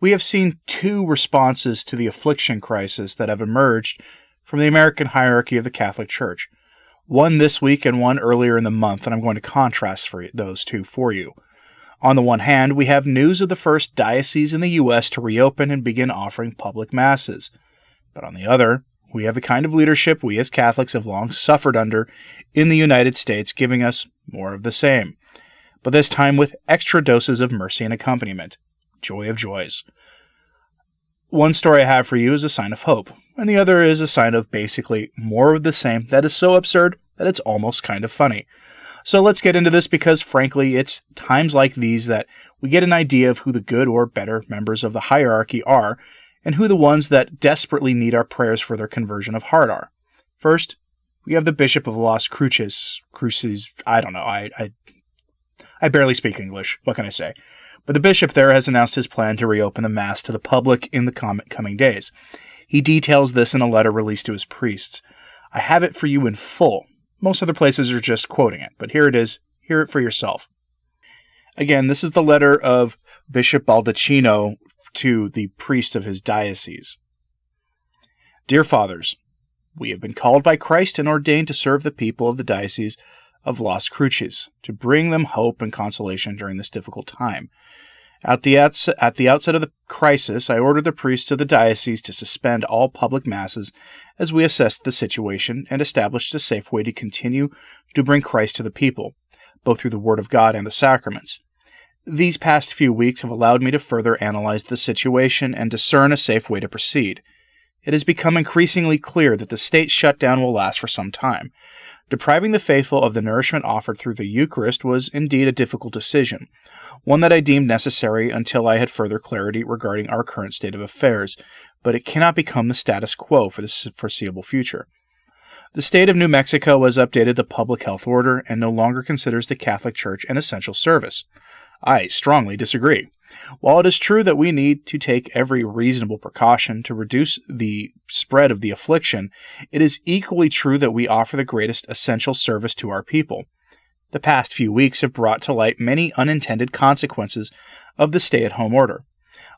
we have seen two responses to the affliction crisis that have emerged from the American hierarchy of the Catholic Church. One this week and one earlier in the month, and I'm going to contrast those two for you. On the one hand, we have news of the first diocese in the U.S. to reopen and begin offering public masses. But on the other, we have the kind of leadership we as Catholics have long suffered under in the United States, giving us more of the same, but this time with extra doses of mercy and accompaniment. Joy of joys. One story I have for you is a sign of hope, and the other is a sign of basically more of the same that is so absurd that it's almost kind of funny. So let's get into this because, frankly, it's times like these that we get an idea of who the good or better members of the hierarchy are and who the ones that desperately need our prayers for their conversion of heart are. First, we have the Bishop of Las Cruces, I don't know, I barely speak English, what can I say? But the bishop there has announced his plan to reopen the Mass to the public in the coming days. He details this in a letter released to his priests. I have it for you in full. Most other places are just quoting it, but here it is. Hear it for yourself. Again, this is the letter of Bishop Baldacchino to the priest of his diocese. Dear Fathers, we have been called by Christ and ordained to serve the people of the Diocese of Las Cruces, to bring them hope and consolation during this difficult time. At the outset of the crisis, I ordered the priests of the diocese to suspend all public masses as we assessed the situation and established a safe way to continue to bring Christ to the people, both through the Word of God and the sacraments. These past few weeks have allowed me to further analyze the situation and discern a safe way to proceed. It has become increasingly clear that the state shutdown will last for some time. Depriving the faithful of the nourishment offered through the Eucharist was indeed a difficult decision, one that I deemed necessary until I had further clarity regarding our current state of affairs, but it cannot become the status quo for the foreseeable future. The state of New Mexico has updated the public health order and no longer considers the Catholic Church an essential service. I strongly disagree. While it is true that we need to take every reasonable precaution to reduce the spread of the affliction, it is equally true that we offer the greatest essential service to our people. The past few weeks have brought to light many unintended consequences of the stay-at-home order.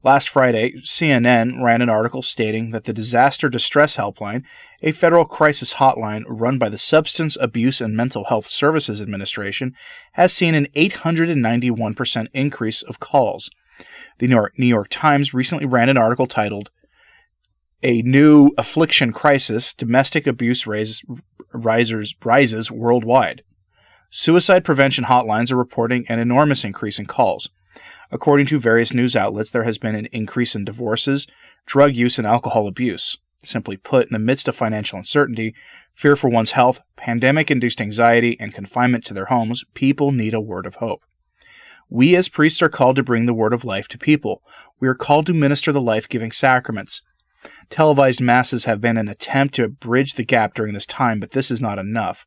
Last Friday, CNN ran an article stating that the Disaster Distress Helpline, a federal crisis hotline run by the Substance Abuse and Mental Health Services Administration, has seen an 891% increase of calls. The New York Times recently ran an article titled, A New Affliction Crisis, Domestic Abuse Rises Worldwide. Suicide prevention hotlines are reporting an enormous increase in calls. According to various news outlets, there has been an increase in divorces, drug use, and alcohol abuse. Simply put, in the midst of financial uncertainty, fear for one's health, pandemic-induced anxiety, and confinement to their homes, people need a word of hope. We as priests are called to bring the word of life to people. We are called to minister the life-giving sacraments. Televised masses have been an attempt to bridge the gap during this time, but this is not enough.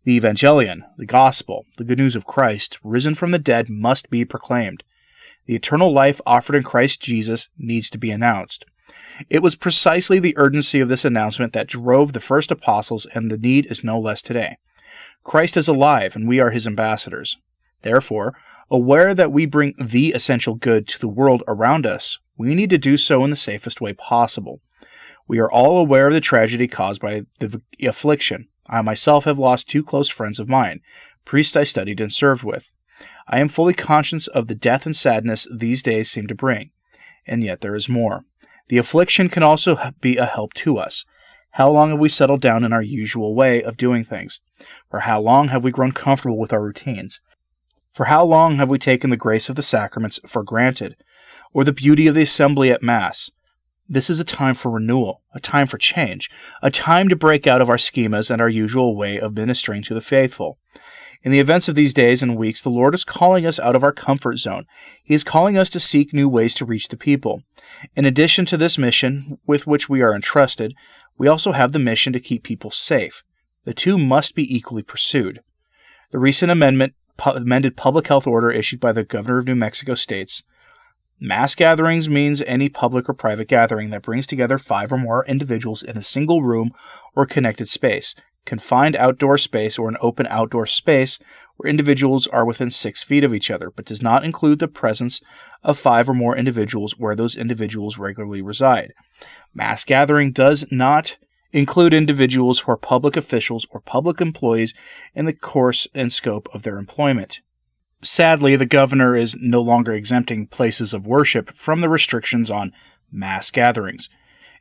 The Evangelion, the Gospel, the good news of Christ, risen from the dead, must be proclaimed. The eternal life offered in Christ Jesus needs to be announced. It was precisely the urgency of this announcement that drove the first apostles, and the need is no less today. Christ is alive, and we are his ambassadors. Therefore, aware that we bring the essential good to the world around us, we need to do so in the safest way possible. We are all aware of the tragedy caused by the affliction. I myself have lost two close friends of mine, priests I studied and served with. I am fully conscious of the death and sadness these days seem to bring. And yet there is more. The affliction can also be a help to us. How long have we settled down in our usual way of doing things? For how long have we grown comfortable with our routines? For how long have we taken the grace of the sacraments for granted, or the beauty of the assembly at Mass? This is a time for renewal, a time for change, a time to break out of our schemas and our usual way of ministering to the faithful. In the events of these days and weeks, the Lord is calling us out of our comfort zone. He is calling us to seek new ways to reach the people. In addition to this mission with which we are entrusted, we also have the mission to keep people safe. The two must be equally pursued. The recent amended public health order issued by the governor of New Mexico states, Mass gatherings means any public or private gathering that brings together 5 or more individuals in a single room or connected space, confined outdoor space or an open outdoor space where individuals are within 6 feet of each other, but does not include the presence of 5 or more individuals where those individuals regularly reside. Mass gathering does not include individuals who are public officials or public employees in the course and scope of their employment. Sadly, the governor is no longer exempting places of worship from the restrictions on mass gatherings.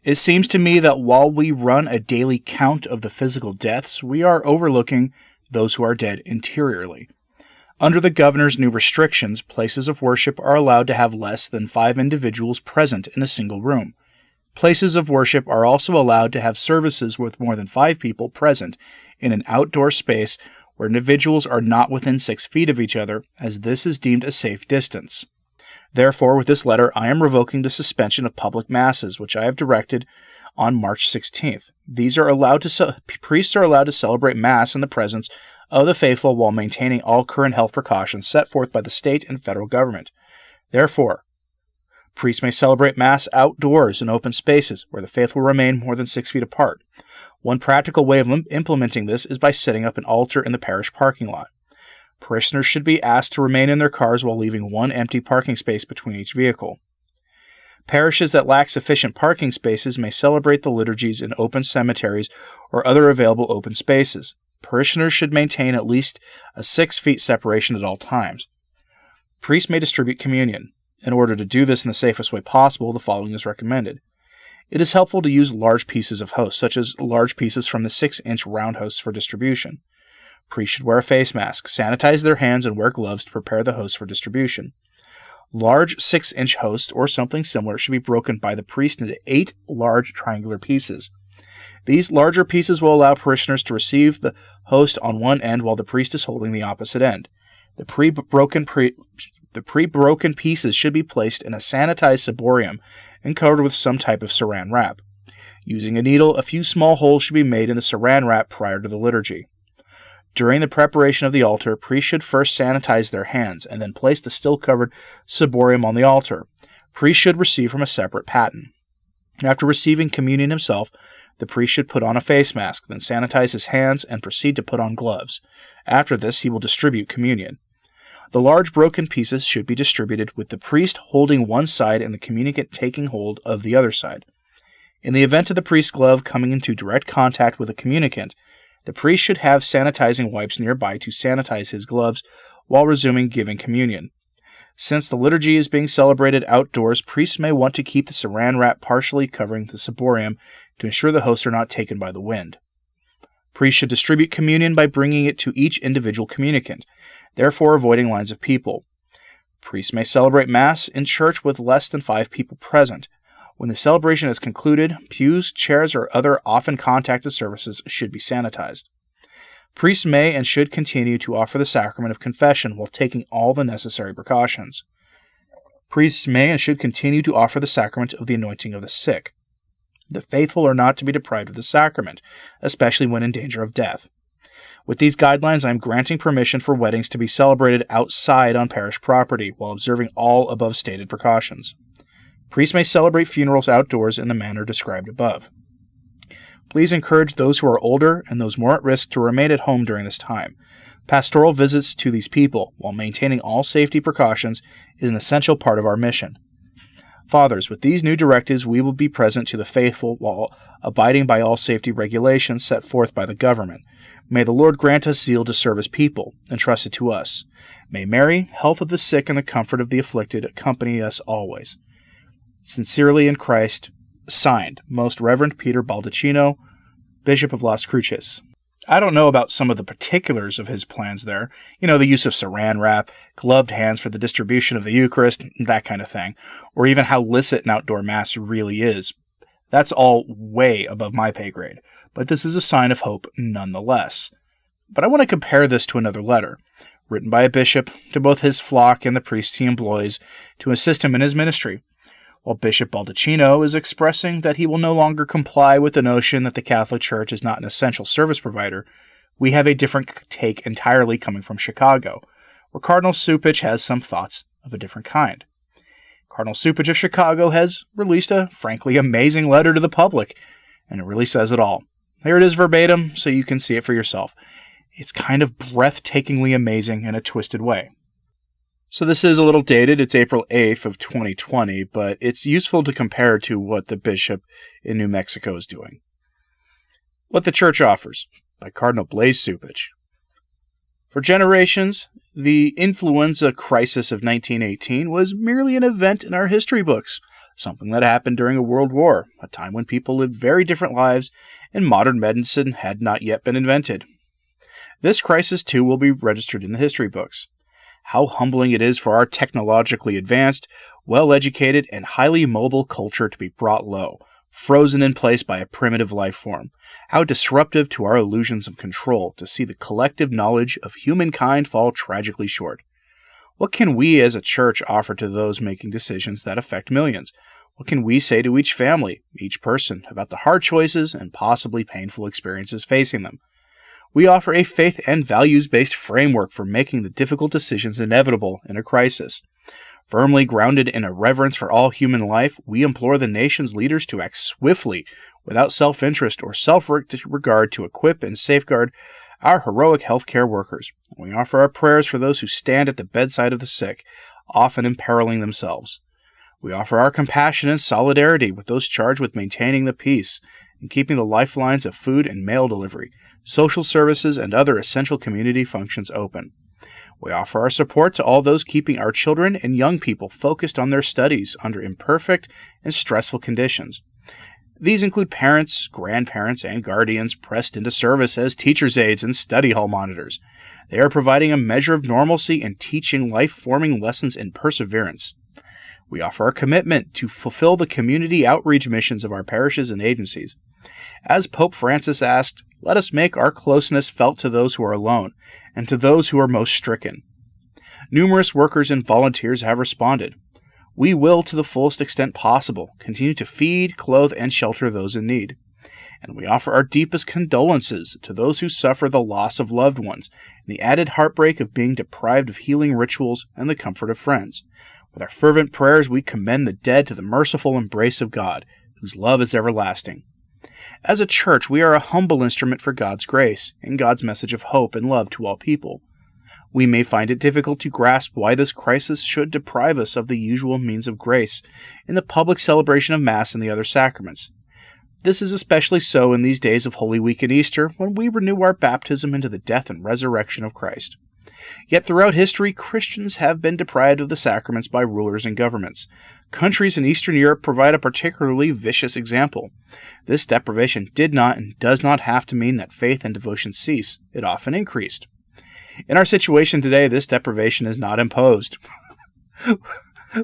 It seems to me that while we run a daily count of the physical deaths, we are overlooking those who are dead interiorly. Under the governor's new restrictions, places of worship are allowed to have less than 5 individuals present in a single room. Places of worship are also allowed to have services with more than 5 people present in an outdoor space where individuals are not within 6 feet of each other, as this is deemed a safe distance. Therefore, with this letter, I am revoking the suspension of public masses, which I have directed on March 16th. Priests are allowed to celebrate Mass in the presence of the faithful while maintaining all current health precautions set forth by the state and federal government. Therefore, priests may celebrate Mass outdoors in open spaces where the faithful remain more than 6 feet apart. One practical way of implementing this is by setting up an altar in the parish parking lot. Parishioners should be asked to remain in their cars while leaving one empty parking space between each vehicle. Parishes that lack sufficient parking spaces may celebrate the liturgies in open cemeteries or other available open spaces. Parishioners should maintain at least a 6 feet separation at all times. Priests may distribute communion. In order to do this in the safest way possible, the following is recommended. It is helpful to use large pieces of host, such as large pieces from the 6-inch round hosts for distribution. Priests should wear a face mask, sanitize their hands, and wear gloves to prepare the host for distribution. Large 6-inch hosts, or something similar, should be broken by the priest into 8 large triangular pieces. These larger pieces will allow parishioners to receive the host on one end while the priest is holding the opposite end. The pre-broken pieces should be placed in a sanitized ciborium and covered with some type of saran wrap. Using a needle, a few small holes should be made in the saran wrap prior to the liturgy. During the preparation of the altar, priests should first sanitize their hands and then place the still-covered ciborium on the altar. Priests should receive from a separate paten. After receiving communion himself, the priest should put on a face mask, then sanitize his hands and proceed to put on gloves. After this, he will distribute communion. The large broken pieces should be distributed with the priest holding one side and the communicant taking hold of the other side. In the event of the priest's glove coming into direct contact with a communicant, the priest should have sanitizing wipes nearby to sanitize his gloves while resuming giving communion. Since the liturgy is being celebrated outdoors, priests may want to keep the saran wrap partially covering the ciborium to ensure the hosts are not taken by the wind. Priests should distribute communion by bringing it to each individual communicant, therefore avoiding lines of people. Priests may celebrate Mass in church with less than 5 people present. When the celebration is concluded, pews, chairs, or other often contacted surfaces should be sanitized. Priests may and should continue to offer the sacrament of confession while taking all the necessary precautions. Priests may and should continue to offer the sacrament of the anointing of the sick. The faithful are not to be deprived of the sacrament, especially when in danger of death. With these guidelines, I am granting permission for weddings to be celebrated outside on parish property while observing all above stated precautions. Priests may celebrate funerals outdoors in the manner described above. Please encourage those who are older and those more at risk to remain at home during this time. Pastoral visits to these people, while maintaining all safety precautions, is an essential part of our mission. Fathers, with these new directives, we will be present to the faithful while abiding by all safety regulations set forth by the government. May the Lord grant us zeal to serve His people, entrusted to us. May Mary, health of the sick, and the comfort of the afflicted accompany us always. Sincerely in Christ, signed, Most Reverend Peter Baldacchino, Bishop of Las Cruces. I don't know about some of the particulars of his plans there. The use of saran wrap, gloved hands for the distribution of the Eucharist, that kind of thing. Or even how licit an outdoor Mass really is. That's all way above my pay grade. But this is a sign of hope nonetheless. But I want to compare this to another letter, written by a bishop to both his flock and the priests he employs to assist him in his ministry. While Bishop Baldacchino is expressing that he will no longer comply with the notion that the Catholic Church is not an essential service provider, we have a different take entirely coming from Chicago, where Cardinal Cupich has some thoughts of a different kind. Cardinal Cupich of Chicago has released a frankly amazing letter to the public, and it really says it all. Here it is verbatim, so you can see it for yourself. It's kind of breathtakingly amazing in a twisted way. So this is a little dated. It's April 8th of 2020, but it's useful to compare to what the bishop in New Mexico is doing. What the Church Offers, by Cardinal Blaise Cupich. For generations, the influenza crisis of 1918 was merely an event in our history books, something that happened during a world war, a time when people lived very different lives and modern medicine had not yet been invented. This crisis, too, will be registered in the history books. How humbling it is for our technologically advanced, well-educated, and highly mobile culture to be brought low, frozen in place by a primitive life form. How disruptive to our illusions of control to see the collective knowledge of humankind fall tragically short. What can we as a church offer to those making decisions that affect millions? What can we say to each family, each person, about the hard choices and possibly painful experiences facing them? We offer a faith and values-based framework for making the difficult decisions inevitable in a crisis. Firmly grounded in a reverence for all human life, we implore the nation's leaders to act swiftly, without self-interest or self-regard, to equip and safeguard our heroic healthcare workers. We offer our prayers for those who stand at the bedside of the sick, often imperiling themselves. We offer our compassion and solidarity with those charged with maintaining the peace and keeping the lifelines of food and mail delivery, social services, and other essential community functions open. We offer our support to all those keeping our children and young people focused on their studies under imperfect and stressful conditions. These include parents, grandparents, and guardians pressed into service as teachers' aides and study hall monitors. They are providing a measure of normalcy and teaching life-forming lessons in perseverance. We offer our commitment to fulfill the community outreach missions of our parishes and agencies. As Pope Francis asked, let us make our closeness felt to those who are alone and to those who are most stricken. Numerous workers and volunteers have responded. We will, to the fullest extent possible, continue to feed, clothe, and shelter those in need. And we offer our deepest condolences to those who suffer the loss of loved ones and the added heartbreak of being deprived of healing rituals and the comfort of friends. With our fervent prayers, we commend the dead to the merciful embrace of God, whose love is everlasting. As a church, we are a humble instrument for God's grace and God's message of hope and love to all people. We may find it difficult to grasp why this crisis should deprive us of the usual means of grace in the public celebration of Mass and the other sacraments. This is especially so in these days of Holy Week and Easter, when we renew our baptism into the death and resurrection of Christ. Yet throughout history, Christians have been deprived of the sacraments by rulers and governments. Countries in Eastern Europe provide a particularly vicious example. This deprivation did not and does not have to mean that faith and devotion cease. It often increased. In our situation today, this deprivation is not imposed.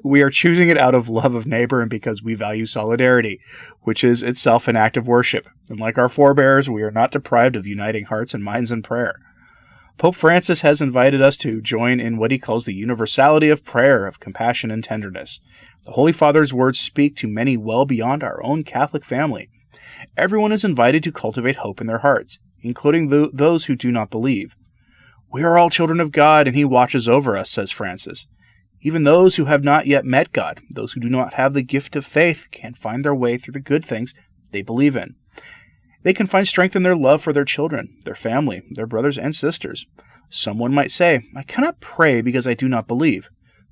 We are choosing it out of love of neighbor and because we value solidarity, which is itself an act of worship. And like our forebears, we are not deprived of uniting hearts and minds in prayer. Pope Francis has invited us to join in what he calls the universality of prayer, of compassion and tenderness. The Holy Father's words speak to many well beyond our own Catholic family. Everyone is invited to cultivate hope in their hearts, including those who do not believe. We are all children of God, and he watches over us, says Francis. Even those who have not yet met God, those who do not have the gift of faith, can find their way through the good things they believe in. They can find strength in their love for their children, their family, their brothers and sisters. Someone might say, I cannot pray because I do not believe.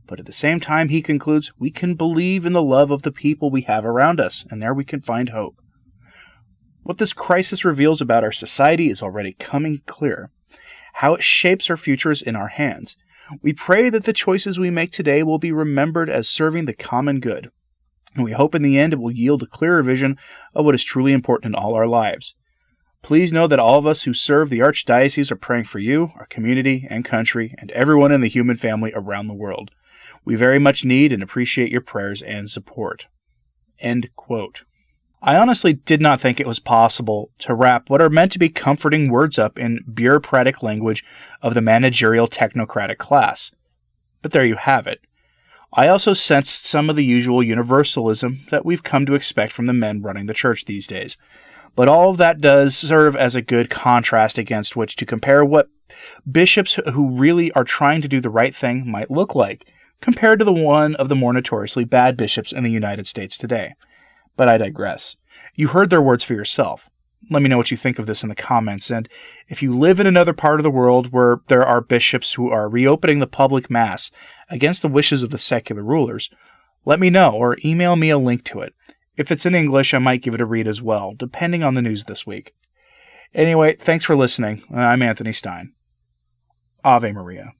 But at the same time, he concludes, we can believe in the love of the people we have around us, and there we can find hope. What this crisis reveals about our society is already coming clear. How it shapes our future is in our hands. We pray that the choices we make today will be remembered as serving the common good. And we hope in the end it will yield a clearer vision of what is truly important in all our lives. Please know that all of us who serve the Archdiocese are praying for you, our community and country, and everyone in the human family around the world. We very much need and appreciate your prayers and support. End quote. I honestly did not think it was possible to wrap what are meant to be comforting words up in bureaucratic language of the managerial technocratic class. But there you have it. I also sensed some of the usual universalism that we've come to expect from the men running the church these days. But all of that does serve as a good contrast against which to compare what bishops who really are trying to do the right thing might look like, compared to the one of the more notoriously bad bishops in the United States today. But I digress. You heard their words for yourself. Let me know what you think of this in the comments. And if you live in another part of the world where there are bishops who are reopening the public mass against the wishes of the secular rulers, let me know or email me a link to it. If it's in English, I might give it a read as well, depending on the news this week. Anyway, thanks for listening. I'm Anthony Stein. Ave Maria.